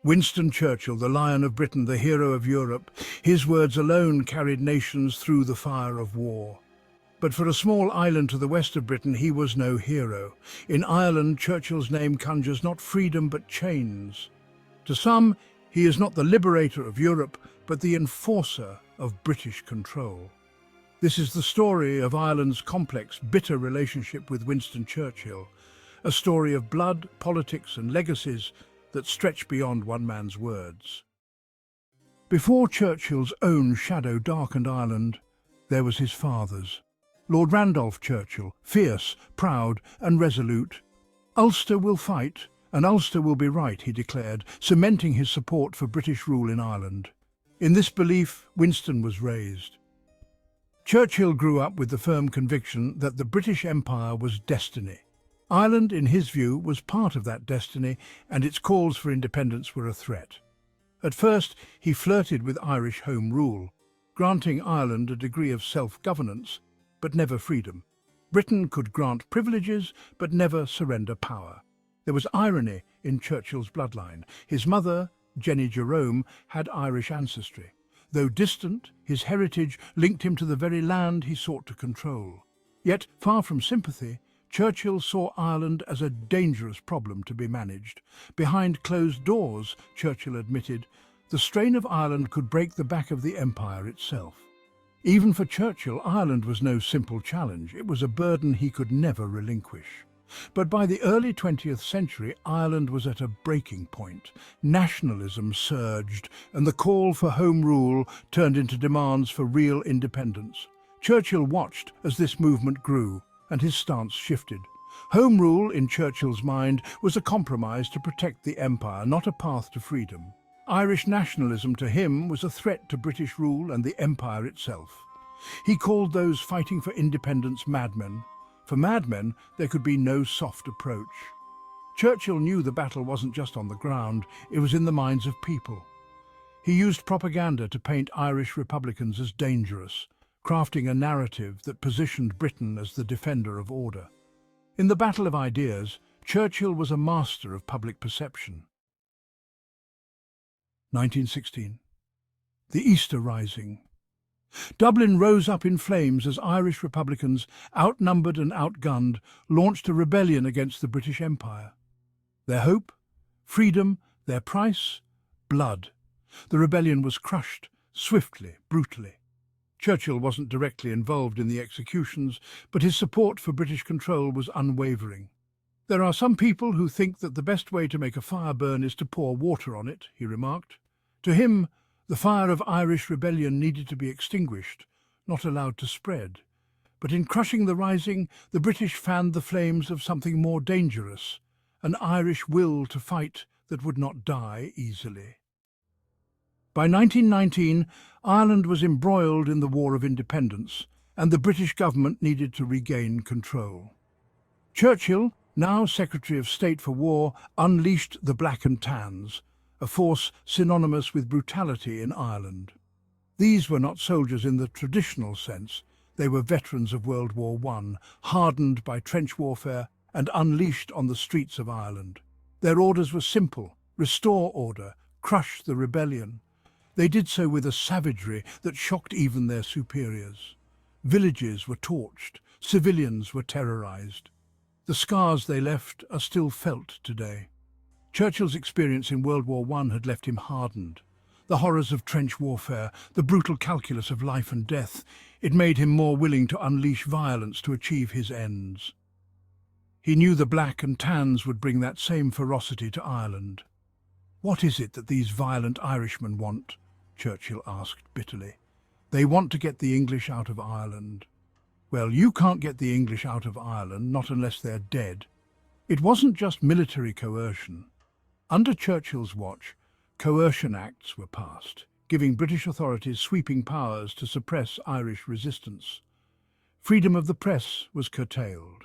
Winston Churchill, the Lion of Britain, the hero of Europe, his words alone carried nations through the fire of war. But for a small island to the west of Britain, he was no hero. In Ireland, Churchill's name conjures not freedom but chains. To some, he is not the liberator of Europe, but the enforcer of British control. This is the story of Ireland's complex, bitter relationship with Winston Churchill, a story of blood, politics and legacies that stretch beyond one man's words. Before Churchill's own shadow darkened Ireland, there was his father's. Lord Randolph Churchill, fierce, proud and resolute. "Ulster will fight, and Ulster will be right," he declared, cementing his support for British rule in Ireland. In this belief, Winston was raised. Churchill grew up with the firm conviction that the British Empire was destiny. Ireland, in his view, was part of that destiny, and its calls for independence were a threat. At first, he flirted with Irish Home Rule, granting Ireland a degree of self-governance, but never freedom. Britain could grant privileges, but never surrender power. There was irony in Churchill's bloodline. His mother, Jenny Jerome, had Irish ancestry. Though distant, his heritage linked him to the very land he sought to control. Yet, far from sympathy, Churchill saw Ireland as a dangerous problem to be managed. Behind closed doors, Churchill admitted, the strain of Ireland could break the back of the empire itself. Even for Churchill, Ireland was no simple challenge. It was a burden he could never relinquish. But by the early 20th century, Ireland was at a breaking point. Nationalism surged, and the call for home rule turned into demands for real independence. Churchill watched as this movement grew, and his stance shifted. Home rule, in Churchill's mind, was a compromise to protect the empire, not a path to freedom. Irish nationalism to him was a threat to British rule and the empire itself. He called those fighting for independence madmen. For madmen, there could be no soft approach. Churchill knew the battle wasn't just on the ground, it was in the minds of people. He used propaganda to paint Irish Republicans as dangerous, crafting a narrative that positioned Britain as the defender of order. In the battle of ideas, Churchill was a master of public perception. 1916. The Easter Rising. Dublin rose up in flames as Irish Republicans, outnumbered and outgunned, launched a rebellion against the British Empire. Their hope? Freedom. Their price? Blood. The rebellion was crushed, swiftly, brutally. Churchill wasn't directly involved in the executions, but his support for British control was unwavering. "There are some people who think that the best way to make a fire burn is to pour water on it," he remarked. To him, the fire of Irish rebellion needed to be extinguished, not allowed to spread. But in crushing the rising, the British fanned the flames of something more dangerous, an Irish will to fight that would not die easily. By 1919, Ireland was embroiled in the War of Independence, and the British government needed to regain control. Churchill, now Secretary of State for War, unleashed the Black and Tans, a force synonymous with brutality in Ireland. These were not soldiers in the traditional sense. They were veterans of World War I, hardened by trench warfare and unleashed on the streets of Ireland. Their orders were simple: restore order, crush the rebellion. They did so with a savagery that shocked even their superiors. Villages were torched, civilians were terrorized. The scars they left are still felt today. Churchill's experience in World War I had left him hardened. The horrors of trench warfare, the brutal calculus of life and death, it made him more willing to unleash violence to achieve his ends. He knew the Black and Tans would bring that same ferocity to Ireland. "What is it that these violent Irishmen want?" Churchill asked bitterly. "They want to get the English out of Ireland." "Well, you can't get the English out of Ireland, not unless they're dead." It wasn't just military coercion. Under Churchill's watch, coercion acts were passed, giving British authorities sweeping powers to suppress Irish resistance. Freedom of the press was curtailed.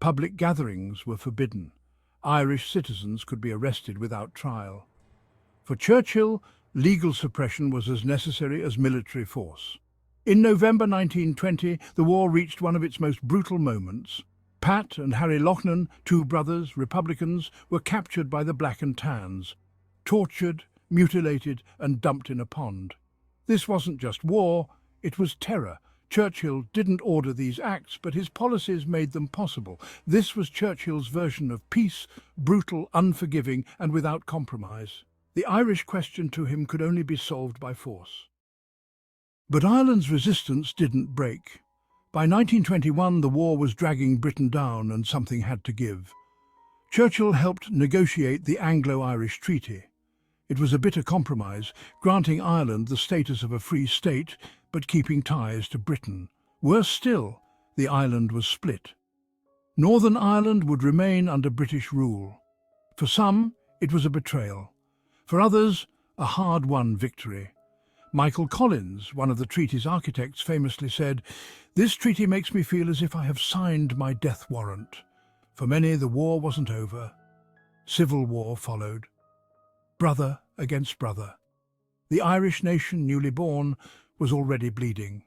Public gatherings were forbidden. Irish citizens could be arrested without trial. For Churchill, legal suppression was as necessary as military force. In November 1920, the war reached one of its most brutal moments. Pat and Harry Loughnan, two brothers, Republicans, were captured by the Black and Tans. tortured, mutilated and dumped in a pond. This wasn't just war, it was terror. Churchill didn't order these acts, but his policies made them possible. This was Churchill's version of peace, brutal, unforgiving and without compromise. The Irish question to him could only be solved by force. But Ireland's resistance didn't break. By 1921, the war was dragging Britain down and something had to give. Churchill helped negotiate the Anglo-Irish Treaty. It was a bitter compromise, granting Ireland the status of a free state, but keeping ties to Britain. Worse still, the island was split. Northern Ireland would remain under British rule. For some, it was a betrayal. For others, a hard-won victory. Michael Collins, one of the treaty's architects, famously said, "This treaty makes me feel as if I have signed my death warrant." For many, the war wasn't over. Civil war followed. Brother against brother. The Irish nation, newly born, was already bleeding.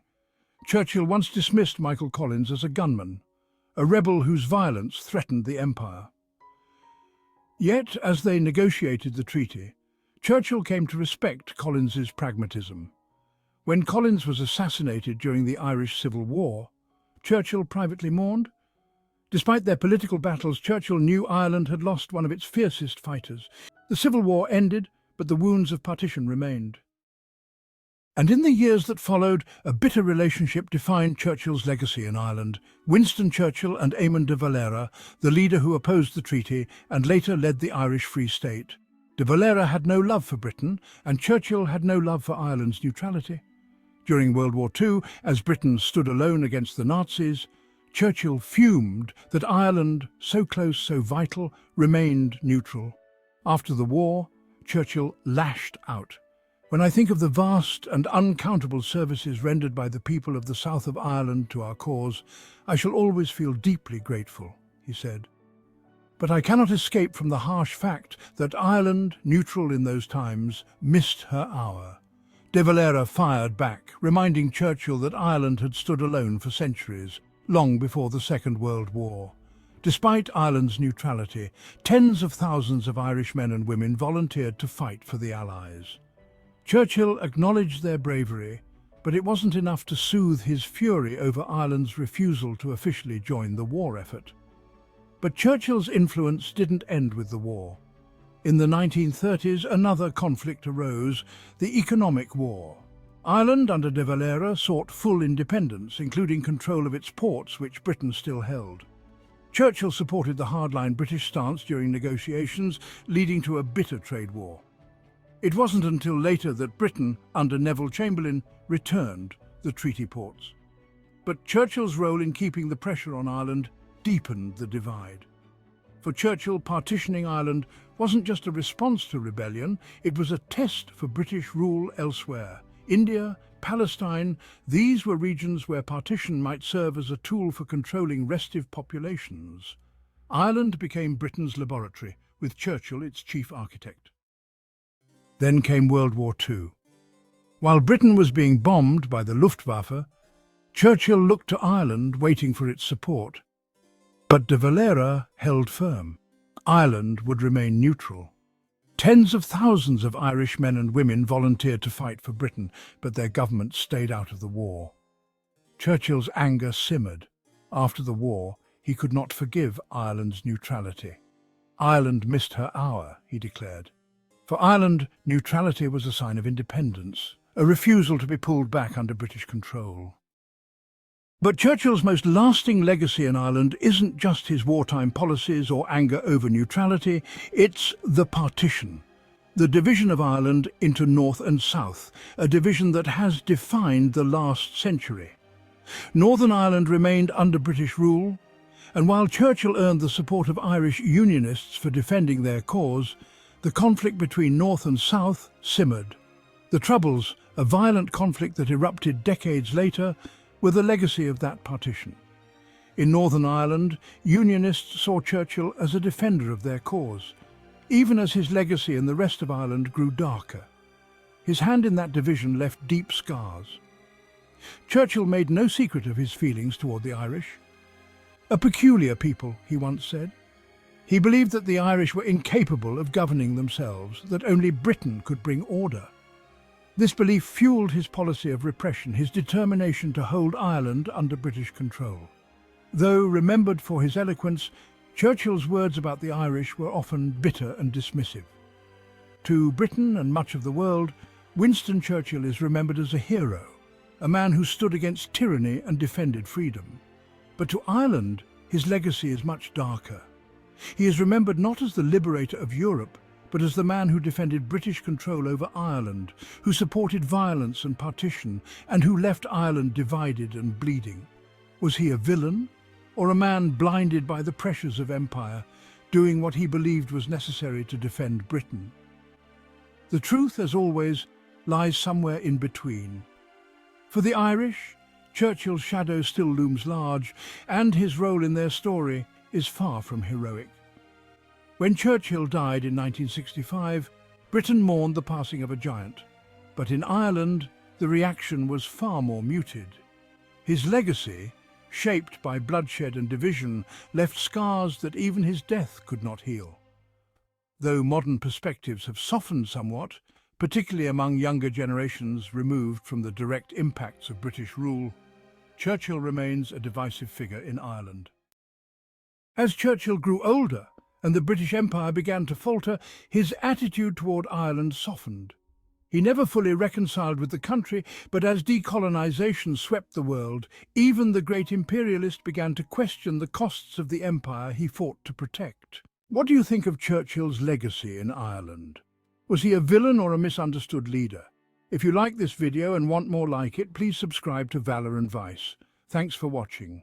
Churchill once dismissed Michael Collins as a gunman, a rebel whose violence threatened the empire. Yet, as they negotiated the treaty, Churchill came to respect Collins's pragmatism. When Collins was assassinated during the Irish Civil War, Churchill privately mourned. Despite their political battles, Churchill knew Ireland had lost one of its fiercest fighters. The Civil War ended, but the wounds of partition remained. And in the years that followed, a bitter relationship defined Churchill's legacy in Ireland. Winston Churchill and Éamon de Valera, the leader who opposed the treaty and later led the Irish Free State. De Valera had no love for Britain, and Churchill had no love for Ireland's neutrality. During World War II, as Britain stood alone against the Nazis, Churchill fumed that Ireland, so close, so vital, remained neutral. After the war, Churchill lashed out. "When I think of the vast and uncountable services rendered by the people of the south of Ireland to our cause, I shall always feel deeply grateful," he said. But I cannot escape from the harsh fact that Ireland, neutral in those times, missed her hour. De Valera fired back, reminding Churchill that Ireland had stood alone for centuries, long before the Second World War. Despite Ireland's neutrality, tens of thousands of Irish men and women volunteered to fight for the Allies. Churchill acknowledged their bravery, but it wasn't enough to soothe his fury over Ireland's refusal to officially join the war effort. But Churchill's influence didn't end with the war. In the 1930s, another conflict arose, the economic war. Ireland, under de Valera, sought full independence, including control of its ports, which Britain still held. Churchill supported the hardline British stance during negotiations, leading to a bitter trade war. It wasn't until later that Britain, under Neville Chamberlain, returned the treaty ports. But Churchill's role in keeping the pressure on Ireland deepened the divide. For Churchill, partitioning Ireland wasn't just a response to rebellion, it was a test for British rule elsewhere. India, Palestine, these were regions where partition might serve as a tool for controlling restive populations. Ireland became Britain's laboratory, with Churchill its chief architect. Then came World War II. While Britain was being bombed by the Luftwaffe, Churchill looked to Ireland, waiting for its support. But de Valera held firm. Ireland would remain neutral. Tens of thousands of Irish men and women volunteered to fight for Britain, but their government stayed out of the war. Churchill's anger simmered. After the war, he could not forgive Ireland's neutrality. Ireland missed her hour, he declared. For Ireland, neutrality was a sign of independence, a refusal to be pulled back under British control. But Churchill's most lasting legacy in Ireland isn't just his wartime policies or anger over neutrality, it's the partition, the division of Ireland into North and South, a division that has defined the last century. Northern Ireland remained under British rule, and while Churchill earned the support of Irish Unionists for defending their cause, the conflict between North and South simmered. The Troubles, a violent conflict that erupted decades later, were the legacy of that partition. In Northern Ireland, Unionists saw Churchill as a defender of their cause, even as his legacy in the rest of Ireland grew darker. His hand in that division left deep scars. Churchill made no secret of his feelings toward the Irish. "A peculiar people," he once said. He believed that the Irish were incapable of governing themselves, that only Britain could bring order. This belief fueled his policy of repression, his determination to hold Ireland under British control. Though remembered for his eloquence, Churchill's words about the Irish were often bitter and dismissive. To Britain and much of the world, Winston Churchill is remembered as a hero, a man who stood against tyranny and defended freedom. But to Ireland, his legacy is much darker. He is remembered not as the liberator of Europe, but as the man who defended British control over Ireland, who supported violence and partition, and who left Ireland divided and bleeding. Was he a villain, or a man blinded by the pressures of empire, doing what he believed was necessary to defend Britain? The truth, as always, lies somewhere in between. For the Irish, Churchill's shadow still looms large, and his role in their story is far from heroic. When Churchill died in 1965, Britain mourned the passing of a giant. But in Ireland, the reaction was far more muted. His legacy, shaped by bloodshed and division, left scars that even his death could not heal. Though modern perspectives have softened somewhat, particularly among younger generations removed from the direct impacts of British rule, Churchill remains a divisive figure in Ireland. As Churchill grew older and the British Empire began to falter, his attitude toward Ireland softened. He never fully reconciled with the country, but as decolonisation swept the world, even the great imperialist began to question the costs of the empire he fought to protect. What do you think of Churchill's legacy in Ireland? Was he a villain or a misunderstood leader? If you like this video and want more like it, please subscribe to Valor and Vice. Thanks for watching.